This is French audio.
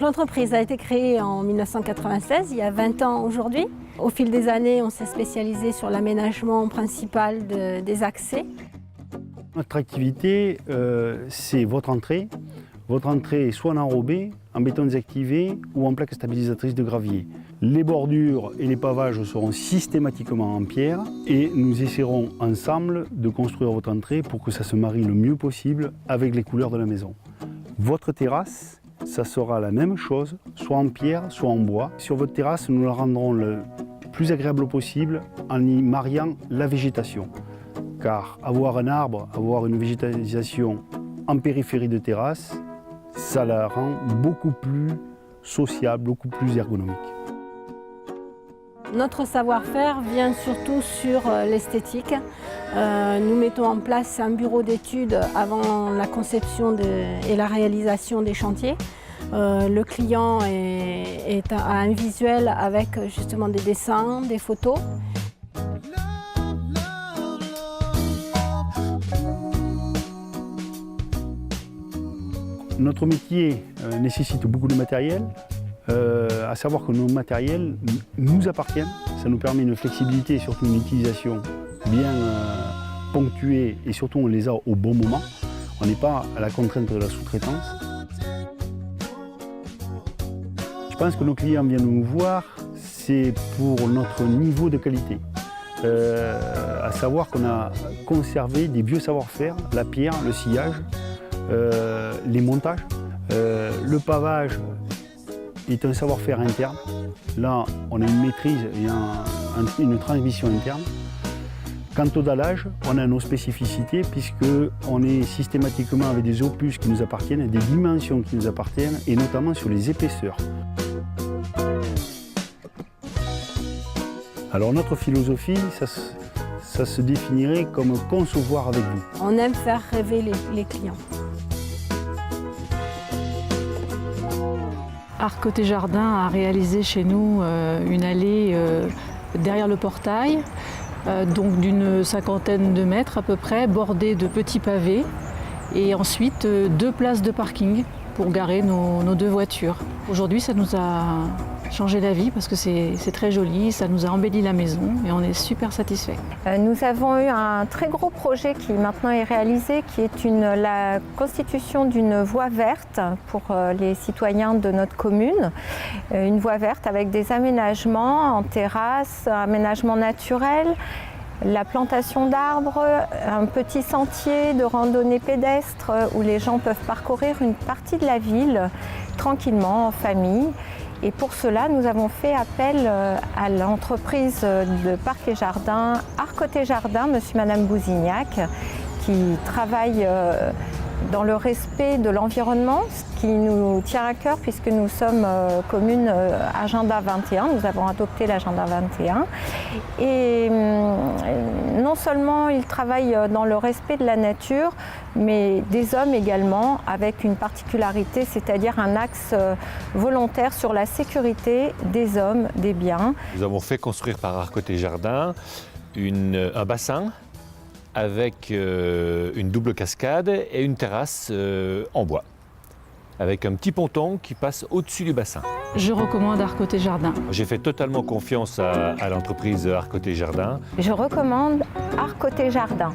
L'entreprise a été créée en 1996, il y a 20 ans aujourd'hui. Au fil des années, on s'est spécialisé sur l'aménagement principal des accès. Notre activité, c'est votre entrée. Votre entrée est soit en enrobé, en béton désactivé ou en plaque stabilisatrice de gravier. Les bordures et les pavages seront systématiquement en pierre et nous essaierons ensemble de construire votre entrée pour que ça se marie le mieux possible avec les couleurs de la maison. Votre terrasse, ça sera la même chose, soit en pierre, soit en bois. Sur votre terrasse, nous la rendrons le plus agréable possible en y mariant la végétation. Car avoir un arbre, avoir une végétalisation en périphérie de terrasse, ça la rend beaucoup plus sociable, beaucoup plus ergonomique. Notre savoir-faire vient surtout sur l'esthétique. Nous mettons en place un bureau d'études avant la conception et la réalisation des chantiers. Le client a un visuel avec justement des dessins, des photos. Notre métier nécessite beaucoup de matériel, à savoir que nos matériels nous appartiennent. Ça nous permet une flexibilité et surtout une utilisation bien ponctuée et surtout on les a au bon moment. On n'est pas à la contrainte de la sous-traitance. Je pense que nos clients viennent nous voir, c'est pour notre niveau de qualité. À savoir qu'on a conservé des vieux savoir-faire, la pierre, le sillage, les montages. Le pavage est un savoir-faire interne. Là, on a une maîtrise et une transmission interne. Quant au dallage, on a nos spécificités puisqu'on est systématiquement avec des opus qui nous appartiennent, des dimensions qui nous appartiennent et notamment sur les épaisseurs. Alors notre philosophie, ça se définirait comme concevoir avec vous. On aime faire rêver les clients. Art Côté Jardin a réalisé chez nous une allée derrière le portail, donc d'une cinquantaine de mètres à peu près, bordée de petits pavés et ensuite 2 places de parking pour garer nos 2 voitures. Aujourd'hui, ça nous a changé la vie parce que c'est très joli, ça nous a embelli la maison et on est super satisfaits. Nous avons eu un très gros projet qui maintenant est réalisé, qui est la constitution d'une voie verte pour les citoyens de notre commune. Une voie verte avec des aménagements en terrasse, aménagements naturels, la plantation d'arbres, un petit sentier de randonnée pédestre où les gens peuvent parcourir une partie de la ville tranquillement, en famille. Et pour cela, nous avons fait appel à l'entreprise de Parc et Jardin, Art Côté Jardin, monsieur et madame Bousignac, qui travaille dans le respect de l'environnement, ce qui nous tient à cœur puisque nous sommes commune Agenda 21, nous avons adopté l'Agenda 21. Et non seulement ils travaillent dans le respect de la nature, mais des hommes également, avec une particularité, c'est-à-dire un axe volontaire sur la sécurité des hommes, des biens. Nous avons fait construire par Art Côté Jardin un bassin avec une double cascade et une terrasse en bois, avec un petit ponton qui passe au-dessus du bassin. Je recommande Art Côté Jardin. J'ai fait totalement confiance à l'entreprise Art Côté Jardin. Je recommande Art Côté Jardin.